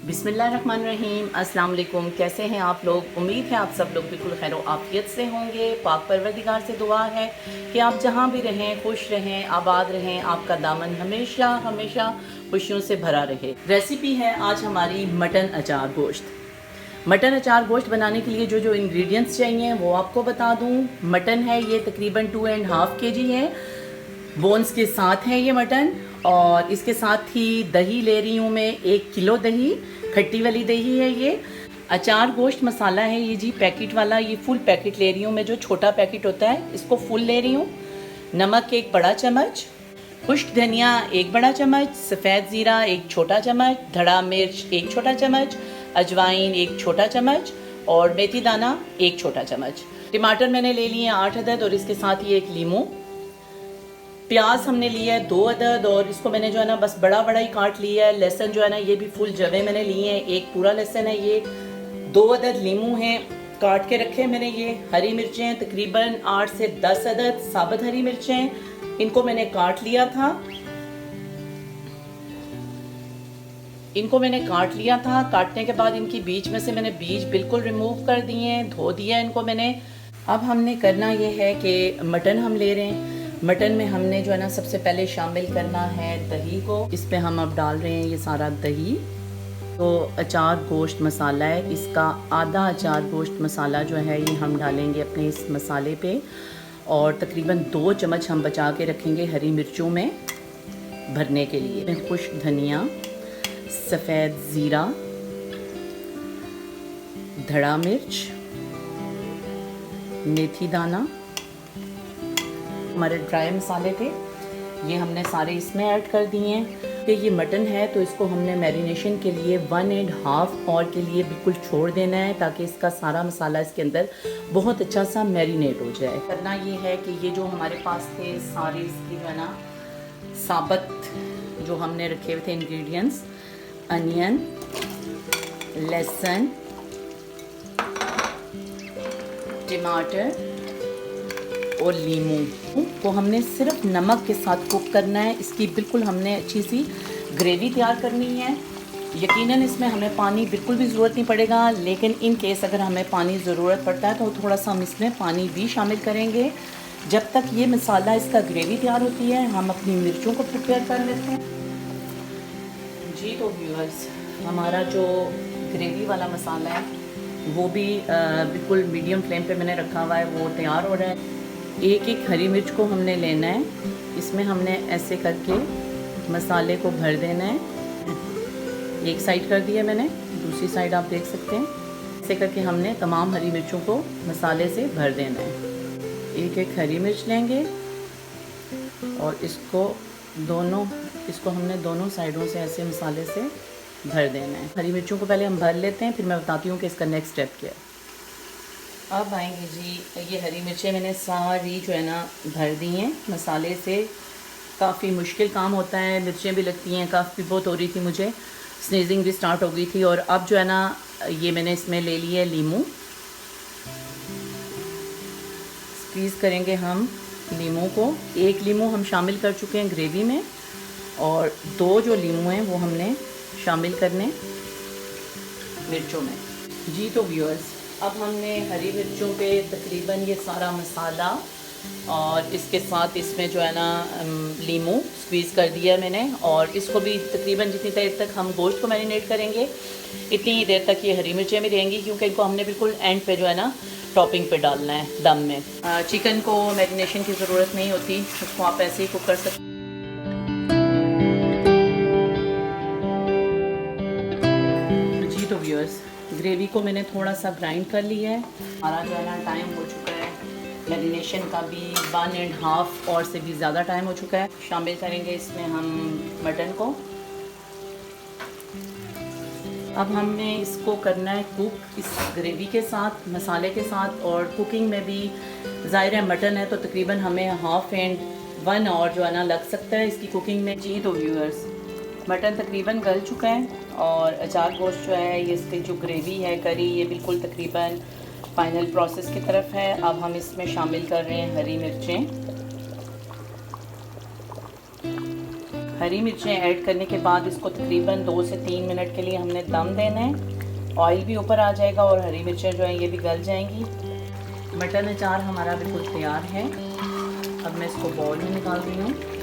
बिस्मिल्लाहिर्रहमानिर्रहीम। अस्सलाम वालेकुम। कैसे हैं आप लोग? उम्मीद है आप सब लोग बिल्कुल खैर आफियत से होंगे। पाक परवरदिगार से दुआ है कि आप जहाँ भी रहें खुश रहें, आबाद रहें, आपका दामन हमेशा हमेशा खुशियों से भरा रहे। रेसिपी है आज हमारी मटन अचार गोश्त। मटन अचार गोश्त बनाने के लिए जो जो इंग्रेडिएंट्स चाहिए वो आपको बता दूं। मटन है ये तकरीबन 2.5 kg है, बोन्स के साथ है ये मटन। और इसके साथ ही दही ले रही हूँ मैं 1 किलो दही, खट्टी वाली दही है ये। अचार गोश्त मसाला है ये जी, पैकेट वाला, ये फुल पैकेट ले रही हूँ मैं, जो छोटा पैकेट होता है इसको फुल ले रही हूँ। नमक 1 बड़ा चम्मच, खुश्क धनिया 1 बड़ा चम्मच, सफ़ेद ज़ीरा 1 छोटा चम्मच, धड़ा मिर्च 1 छोटा चम्मच, अजवाइन 1 छोटा चम्मच और मेथी दाना 1 छोटा चम्मच। टमाटर मैंने ले लिए 8 अदद और इसके साथ ही 1 लीमू। प्याज हमने लिया है 2 अदद और इसको मैंने जो है ना बस बड़ा बड़ा ही काट लिया है। लहसुन जो है ना ये भी फुल जवे मैंने लिए हैं, 1 पूरा लहसुन है ये। 2 अदद लीमू हैं काट के रखे मैंने ये। हरी मिर्चें तकरीबन 8 से 10 अदद साबुत हरी मिर्चें, इनको मैंने काट लिया था। काटने के बाद इनकी बीच में से मैंने बीज बिल्कुल रिमूव कर दिए हैं, धो दिया इनको मैंने। अब हमने करना ये है कि मटन हम ले रहे हैं। मटन में हमने जो है ना सबसे पहले शामिल करना है दही को। इस पे हम अब डाल रहे हैं ये सारा दही। तो अचार गोश्त मसाला है, इसका आधा अचार गोश्त मसाला जो है ये हम डालेंगे अपने इस मसाले पे। और तकरीबन 2 चम्मच हम बचा के रखेंगे हरी मिर्चों में भरने के लिए। खुश्क धनिया, सफ़ेद ज़ीरा, धड़ा मिर्च, मेथी दाना, हमारे ड्राई मसाले थे ये हमने सारे इसमें ऐड कर दिए हैं। कि ये मटन है तो इसको हमने मैरिनेशन के लिए 1.5 आवर के लिए बिल्कुल छोड़ देना है, ताकि इसका सारा मसाला इसके अंदर बहुत अच्छा सा मैरिनेट हो जाए। करना ये है कि ये जो हमारे पास थे सारे इसकी जो है ना साबुत जो हमने रखे हुए थे इंग्रेडिएंट्स, अनियन, लहसुन, टमाटर और लीमू को हमने सिर्फ नमक के साथ कुक करना है। इसकी बिल्कुल हमने अच्छी सी ग्रेवी तैयार करनी है। यकीनन इसमें हमें पानी बिल्कुल भी ज़रूरत नहीं पड़ेगा, लेकिन इन केस अगर हमें पानी ज़रूरत पड़ता है तो थोड़ा सा हम इसमें पानी भी शामिल करेंगे। जब तक ये मसाला इसका ग्रेवी तैयार होती है हम अपनी मिर्चों को प्रिपेयर कर लेते हैं जी। तो व्यूअर्स, हमारा जो ग्रेवी वाला मसाला है वो भी बिल्कुल मीडियम फ्लेम पे मैंने रखा हुआ है, वो तैयार हो रहा है। एक एक हरी मिर्च को हमने लेना है, इसमें हमने ऐसे करके मसाले को भर देना है। एक साइड कर दिया मैंने, दूसरी साइड आप देख सकते हैं। ऐसे करके हमने तमाम हरी मिर्चों को मसाले से भर देना है। एक एक हरी मिर्च लेंगे और इसको हमने दोनों साइडों से ऐसे मसाले से भर देना है। हरी मिर्चों को पहले हम भर लेते हैं, फिर मैं बताती हूँ कि इसका नेक्स्ट स्टेप क्या है। अब आएंगे जी, ये हरी मिर्चें मैंने सारी जो है ना भर दी हैं मसाले से। काफ़ी मुश्किल काम होता है, मिर्चें भी लगती हैं, काफ़ी बहुत हो रही थी मुझे, स्नीजिंग भी स्टार्ट हो गई थी। और अब जो है ना ये मैंने इसमें ले लिया है लीमू। स्क्वीज़ करेंगे हम लीमू को। 1 लीमू हम शामिल कर चुके हैं ग्रेवी में और 2 जो लीमू हैं वो हमने शामिल करने मिर्चों में जी। तो व्यूअर्स, अब हमने हरी मिर्चों पे तकरीबन ये सारा मसाला और इसके साथ इसमें जो है ना लीमू स्क्वीज़ कर दिया मैंने। और इसको भी तकरीबन जितनी देर तक हम गोश्त को मैरिनेट करेंगे इतनी ही देर तक ये हरी मिर्चें भी रहेंगी, क्योंकि इनको हमने बिल्कुल एंड पे जो है ना टॉपिंग पे डालना है दम में। चिकन को मैरिनेशन की ज़रूरत नहीं होती, उसको आप ऐसे ही कुक कर सकते हैं। जी तो व्यूअर्स, ग्रेवी को मैंने थोड़ा सा ग्राइंड कर लिया है। हमारा जो है ना टाइम हो चुका है मैरिनेशन का भी 1.5 और से भी ज़्यादा टाइम हो चुका है। शामिल करेंगे इसमें हम मटन को। अब हमने इसको करना है कुक इस ग्रेवी के साथ, मसाले के साथ। और कुकिंग में भी ज़ाहिर है मटन है तो तकरीबन हमें 1 आवर जो है ना लग सकता है इसकी कुकिंग में जी। तो व्यूअर्स, मटन तकरीबन गल चुका है और अचार गोश्त जो है ये इसकी जो ग्रेवी है करी, ये बिल्कुल तकरीबन फाइनल प्रोसेस की तरफ है। अब हम इसमें शामिल कर रहे हैं हरी मिर्चें। हरी मिर्चें ऐड करने के बाद इसको तकरीबन 2 से 3 मिनट के लिए हमने दम देना है। ऑयल भी ऊपर आ जाएगा और हरी मिर्चें जो हैं ये भी गल जाएंगी। मटन अचार हमारा बिल्कुल तैयार है। अब मैं इसको बाउल में निकाल रही हूँ।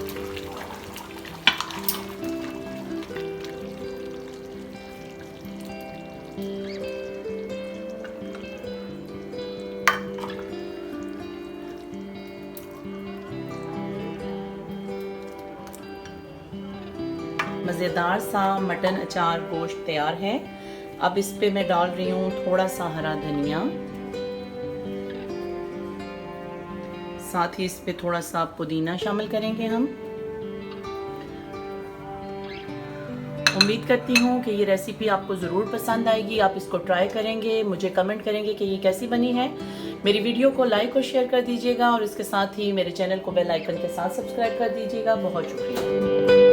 मज़ेदार सा मटन अचार गोश्त तैयार है। अब इस पे मैं डाल रही हूँ थोड़ा सा हरा धनिया, साथ ही इस पे थोड़ा सा पुदीना शामिल करेंगे हम। उम्मीद करती हूँ कि ये रेसिपी आपको ज़रूर पसंद आएगी। आप इसको ट्राई करेंगे, मुझे कमेंट करेंगे कि ये कैसी बनी है। मेरी वीडियो को लाइक और शेयर कर दीजिएगा और इसके साथ ही मेरे चैनल को बेल आइकन के साथ सब्सक्राइब कर दीजिएगा। बहुत शुक्रिया।